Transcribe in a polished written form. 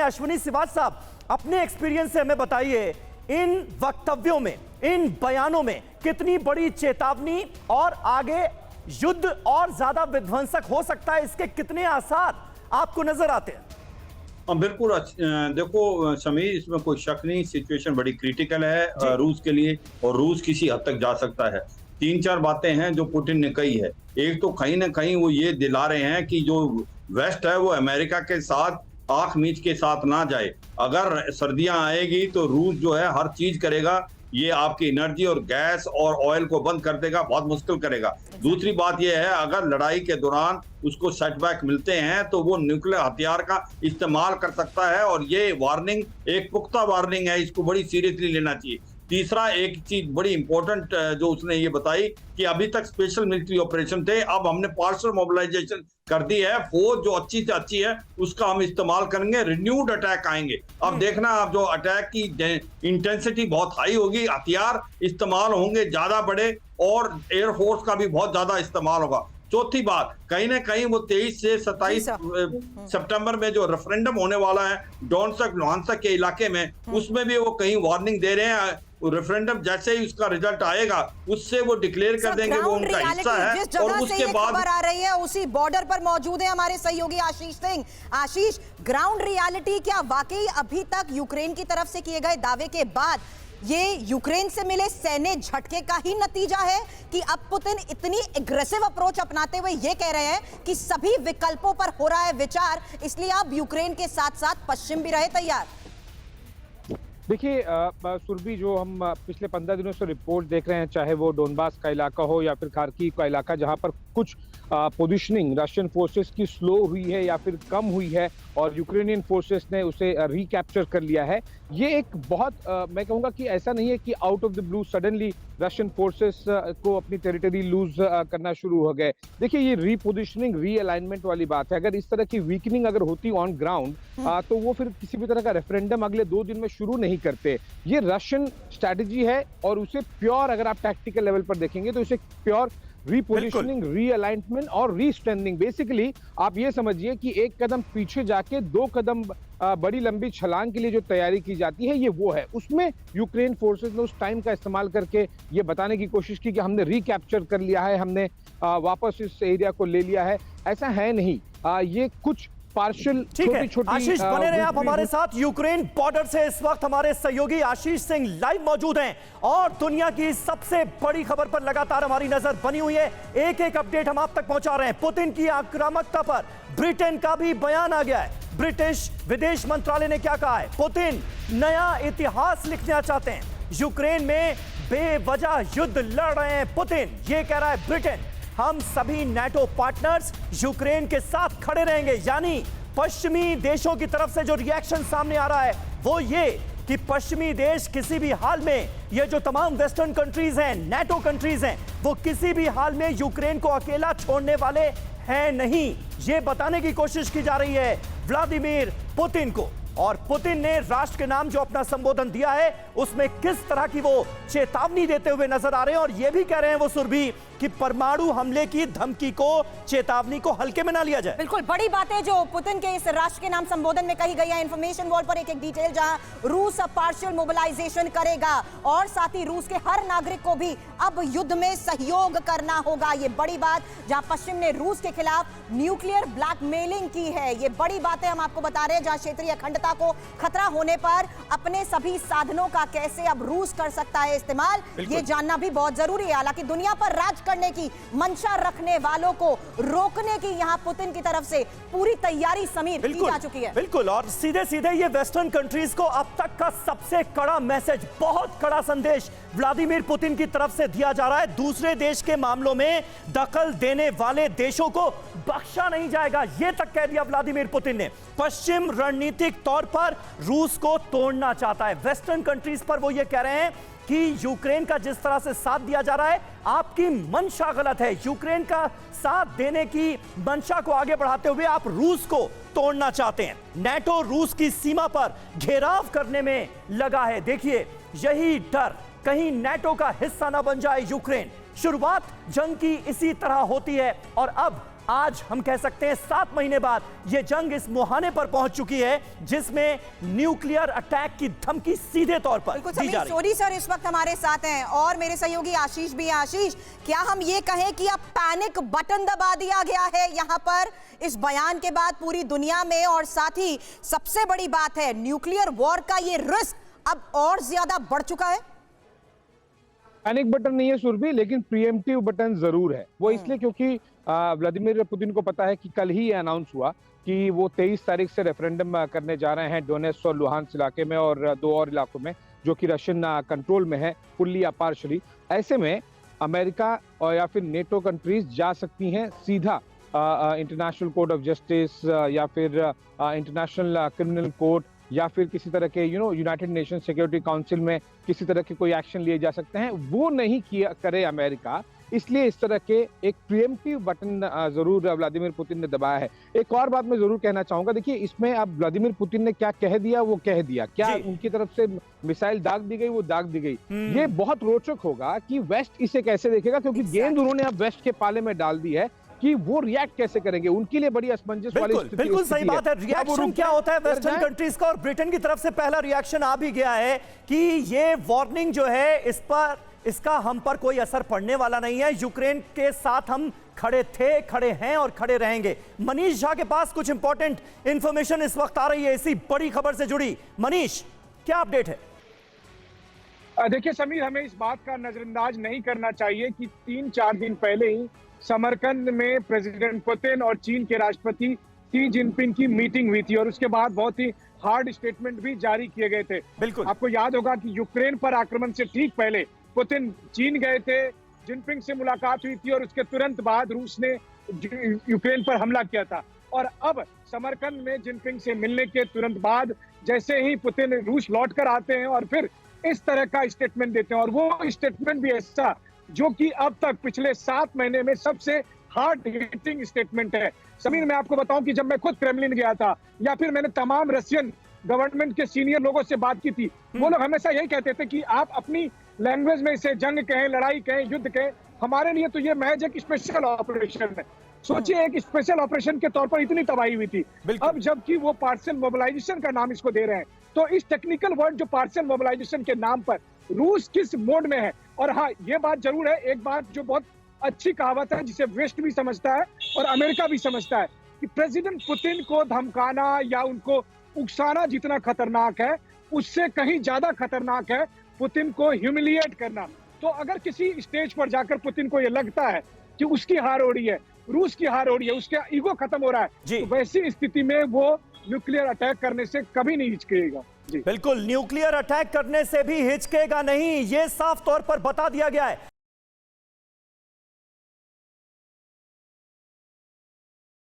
अश्विनी श्रीवास्तव साहब, अपने एक्सपीरियंस से हमें बताइए, इन वक्तव्यों में, इन बयानों में कितनी बड़ी चेतावनी और आगे युद्ध और ज्यादा विध्वंसक हो सकता है, इसके कितने आसार आपको नजर आते हैं? बिल्कुल। देखो समीर, इसमें कोई शक नहीं, सिचुएशन बड़ी क्रिटिकल है रूस के लिए, और रूस किसी हद तक जा सकता है। 3-4 बातें हैं जो पुतिन ने कही है। एक तो कहीं ना कहीं वो ये दिला रहे हैं कि जो वेस्ट है वो अमेरिका के साथ आंख मीच के साथ ना जाए। अगर सर्दियां आएगी तो रूस जो है हर चीज करेगा, ये आपकी एनर्जी और गैस और ऑयल को बंद कर देगा, बहुत मुश्किल करेगा। दूसरी बात यह है, अगर लड़ाई के दौरान उसको सेटबैक मिलते हैं तो वो न्यूक्लियर हथियार का इस्तेमाल कर सकता है, और ये वार्निंग एक पुख्ता वार्निंग है, इसको बड़ी सीरियसली लेना चाहिए। तीसरा, एक चीज बड़ी इंपॉर्टेंट जो उसने ये बताई कि अभी तक स्पेशल मिलिट्री ऑपरेशन थे, अब हमने पार्शियल मोबिलाइजेशन कर दी है, फौज जो अच्छी से अच्छी है उसका हम इस्तेमाल करेंगे, रिन्यूड अटैक आएंगे। अब देखना, अब जो अटैक की इंटेंसिटी बहुत हाई होगी, हथियार इस्तेमाल होंगे ज्यादा बड़े, और एयरफोर्स का भी बहुत ज्यादा इस्तेमाल होगा। चौथी बात, कहीं ना कहीं वो 23 से 27 सितंबर में जो रेफरेंडम होने वाला है डोनेट्स्क लुहांस्क के इलाके में, उसमें भी वो कहीं वार्निंग दे रहे हैं। रेफरेंडम जैसे ही उसका रिजल्ट आएगा उससे वो डिक्लेयर कर देंगे वो उनका हिस्सा है। और उसके बाद खबर आ रही है, उसी बॉर्डर पर मौजूद है हमारे सहयोगी आशीष सिंह। आशीष, ग्राउंड रियलिटी क्या वाकई अभी तक यूक्रेन की तरफ से किए गए दावे के बाद ये यूक्रेन से मिले सैन्य झटके का ही नतीजा है कि अब पुतिन इतनी एग्रेसिव अप्रोच अपनाते हुए ये कह रहे हैं कि सभी विकल्पों पर हो रहा है विचार, इसलिए अब यूक्रेन के साथ साथ पश्चिम भी रहे तैयार? देखिए सुरभि, जो हम पिछले 15 दिनों से रिपोर्ट देख रहे हैं, चाहे वो डोनबास का इलाका हो या फिर खार्किव का इलाका, जहां पर कुछ पोजीशनिंग रशियन फोर्सेस की स्लो हुई है या फिर कम हुई है और यूक्रेनियन फोर्सेस ने उसे रिकैप्चर कर लिया है। ये एक बहुत मैं कहूँगा कि ऐसा नहीं है कि out of the blue suddenly Russian forces को अपनी टेरिटरी लूज करना शुरू हो गए। देखिए, ये रीपोजिशनिंग, रीअलाइनमेंट वाली बात है। अगर इस तरह की वीकनिंग अगर होती ऑन ग्राउंड तो वो फिर किसी भी तरह का रेफरेंडम अगले 2 दिन में शुरू नहीं करते। ये रशियन स्ट्रैटेजी है, और उसे प्योर, अगर आप टैक्टिकल लेवल पर देखेंगे तो इसे प्योर रीपोजिशनिंग, रीअलाइनमेंट और रीस्ट्रेंथनिंग। बेसिकली आप ये समझिए कि एक कदम पीछे जाके 2 कदम बड़ी लंबी छलांग के लिए जो तैयारी की जाती है, ये वो है। उसमें यूक्रेन फोर्सेस ने उस टाइम का इस्तेमाल करके ये बताने की कोशिश की कि हमने रिकैप्चर कर लिया है, हमने वापस इस एरिया को ले लिया है। ऐसा है नहीं, ये कुछ पार्शियल छोटी-छोटी। आशीष, बने रहे आप हमारे साथ। यूक्रेन बॉर्डर से इस वक्त हमारे सहयोगी आशीष सिंह लाइव मौजूद हैं और दुनिया की सबसे बड़ी खबर पर लगातार हमारी नजर बनी हुई है। एक एक अपडेट हम आप तक पहुंचा रहे हैं। पुतिन की आक्रामकता पर ब्रिटेन का भी बयान आ गया है। ब्रिटिश विदेश मंत्रालय ने क्या कहा है? पुतिन नया इतिहास लिखना चाहते हैं, यूक्रेन में बेवजह युद्ध लड़ रहे हैं पुतिन, ये कह रहा है ब्रिटेन। हम सभी नेटो पार्टनर्स यूक्रेन के साथ खड़े रहेंगे। यानी पश्चिमी देशों की तरफ से जो रिएक्शन सामने आ रहा है वो ये कि पश्चिमी देश किसी भी हाल में, ये जो तमाम वेस्टर्न कंट्रीज हैं, नेटो कंट्रीज हैं, वो किसी भी हाल में यूक्रेन को अकेला छोड़ने वाले हैं नहीं। ये बताने की कोशिश की जा रही है व्लादिमीर पुतिन को। और पुतिन ने राष्ट्र के नाम जो अपना संबोधन दिया है उसमें किस तरह की वो चेतावनी देते हुए नजर आ रहे हैं, और ये भी कह रहे हैं वो सुरभि कि परमाणु हमले की धमकी को, चेतावनी को हल्के में ना लिया जाए। बिल्कुल बड़ी बात है जो पुतिन के इस राष्ट्र के नाम संबोधन में कही गई है। इंफॉर्मेशन वॉल पर एक एक डिटेल, जहां रूस अब पार्शियल मोबिलाइजेशन करेगा और साथ ही रूस के हर नागरिक को भी अब युद्ध में सहयोग करना होगा। ये बड़ी बात, जहां पश्चिम ने रूस के खिलाफ न्यूक्लियर ब्लैकमेलिंग की है। ये बड़ी बातें हम आपको बता रहे हैं, जहां क्षेत्रीय अखंडता को खतरा होने पर अपने सभी साधनों का कैसे अब रूस कर सकता है इस्तेमाल, ये जानना भी बहुत जरूरी है। हालांकि दुनिया पर राज करने की मंशा रखने वालों को रोकने की यहां पुतिन की तरफ से पूरी तैयारी समीर की जा चुकी है। बिल्कुल, और सीधे सीधे ये वेस्टर्न कंट्रीज को अब तक का सबसे कड़ा मैसेज, बहुत कड़ा संदेश व्लादिमीर पुतिन की तरफ से दिया जा रहा है। दूसरे देश के मामलों में दखल देने वाले देशों को बख्शा नहीं जाएगा, यह तक कह दिया व्लादिमीर पुतिन ने। पश्चिम रणनीतिक तौर पर रूस को तोड़ना चाहता है। वेस्टर्न कंट्रीज पर वो ये कह रहे हैं कि यूक्रेन का जिस तरह से साथ दिया जा रहा है, आपकी मंशा गलत है। यूक्रेन का साथ देने की मंशा को आगे बढ़ाते हुए आप रूस को तोड़ना चाहते हैं। नेटो रूस की सीमा पर घेराव करने में लगा है। देखिए, यही डर, कहीं नेटो का हिस्सा ना बन जाए यूक्रेन। शुरुआत जंग की इसी तरह होती है और अब आज हम कह सकते हैं 7 महीने बाद यह जंग इस मुहाने पर पहुंच चुकी है जिसमें न्यूक्लियर अटैक की धमकी सीधे तौर पर बिल्कुल दी जा रही है। सोनी सर इस वक्त हमारे साथ हैं और मेरे सहयोगी आशीष भी हैं। आशीष, क्या हम ये कहें कि अब पैनिक बटन दबा दिया गया है यहां पर इस बयान के बाद पूरी दुनिया में, और साथ ही सबसे बड़ी बात है न्यूक्लियर वॉर का ये रिस्क अब और ज्यादा बढ़ चुका है? पैनिक बटन नहीं है सुरभि, लेकिन प्रीएम्प्टिव बटन जरूर है। वो इसलिए क्योंकि व्लादिमीर पुतिन को पता है कि कल ही ये अनाउंस हुआ कि वो 23 तारीख से रेफरेंडम करने जा रहे हैं डोनेट्स्क और लुहांस्क इलाके में और 2 और इलाकों में जो कि रशियन कंट्रोल में है, फुल्ली या पार्शली। ऐसे में अमेरिका और या फिर नेटो कंट्रीज जा सकती हैं सीधा इंटरनेशनल कोर्ट ऑफ जस्टिस या फिर इंटरनेशनल क्रिमिनल कोर्ट या फिर किसी तरह के यूनाइटेड नेशन सिक्योरिटी काउंसिल में किसी तरह के कोई एक्शन लिए जा सकते हैं। वो नहीं किया करे अमेरिका, इसलिए इस तरह के एक प्रीएम्प्टिव बटन जरूर व्लादिमीर पुतिन ने दबाया है। एक और बात मैं जरूर कहना चाहूंगा, देखिए इसमें अब व्लादिमीर पुतिन ने क्या कह दिया वो कह दिया, क्या उनकी तरफ से मिसाइल दाग दी गई वो दाग दी गई। ये बहुत रोचक होगा कि वेस्ट इसे कैसे देखेगा, क्योंकि गेंद उन्होंने अब वेस्ट के पाले में डाल दी है कि वो रिएक्ट कैसे करेंगे। उनके लिए बड़ी असमंजस वाली स्थिति बिल्कुल सही बात है। रिएक्शन क्या होता है वेस्टर्न कंट्रीज का, और ब्रिटेन की तरफ से पहला रिएक्शन आ भी गया है कि ये वार्निंग जो है इसका हम पर कोई असर पड़ने वाला नहीं है। यूक्रेन के साथ हम खड़े थे, खड़े हैं और खड़े रहेंगे। मनीष झा के पास कुछ इंपॉर्टेंट इंफॉर्मेशन इस वक्त आ रही है इसी बड़ी खबर से जुड़ी। मनीष, क्या अपडेट है? देखिए समीर, हमें इस बात का नजरअंदाज नहीं करना चाहिए कि 3-4 दिन पहले ही समरकंद में प्रेसिडेंट पुतिन और चीन के राष्ट्रपति शी जिनपिंग की मीटिंग हुई थी और उसके बाद बहुत ही हार्ड स्टेटमेंट भी जारी किए गए थे। बिल्कुल आपको याद होगा कि यूक्रेन पर आक्रमण से ठीक पहले पुतिन चीन गए थे, जिनपिंग से मुलाकात हुई थी और उसके तुरंत बाद रूस ने यूक्रेन पर हमला किया था। और अब समरकंद में जिनपिंग से मिलने के तुरंत बाद जैसे ही पुतिन रूस लौट कर आते हैं और फिर इस तरह का स्टेटमेंट देते हैं, और वो स्टेटमेंट भी ऐसा जो कि अब तक पिछले 7 महीने में सबसे हार्ड हिटिंग स्टेटमेंट है। समीर, मैं आपको बताऊं कि जब मैं खुद क्रेमलिन गया था या फिर मैंने तमाम रशियन गवर्नमेंट के सीनियर लोगों से बात की थी, वो लोग हमेशा यही कहते थे कि आप अपनी लैंग्वेज में इसे जंग कहें, लड़ाई कहें, युद्ध कहें, हमारे लिए तो ये महज एक स्पेशल ऑपरेशन है। सोचिए, एक स्पेशल ऑपरेशन के तौर पर इतनी तबाही हुई थी। अब जबकि वो पार्शियल मोबिलाइजेशन का नाम इसको दे रहे हैं, तो इस टेक्निकल वर्ड जो पार्शियल मोबिलाइजेशन के नाम पर रूस किस मोड में है। और हाँ, ये बात जरूर है, एक बात जो बहुत अच्छी कहावत है जिसे वेस्ट भी समझता है और अमेरिका भी समझता है कि प्रेसिडेंट पुतिन को धमकाना या उनको उकसाना जितना खतरनाक है, उससे कहीं ज्यादा खतरनाक है पुतिन को ह्यूमिलिएट करना। तो अगर किसी स्टेज पर जाकर पुतिन को ये लगता है कि उसकी हार हो रही है, रूस की हार हो रही है, उसका ईगो खत्म हो रहा है, तो वैसी स्थिति में वो न्यूक्लियर अटैक करने से कभी नहीं हिचकेगा। जी बिल्कुल, न्यूक्लियर अटैक करने से भी हिचकेगा नहीं, ये साफ तौर पर बता दिया गया है।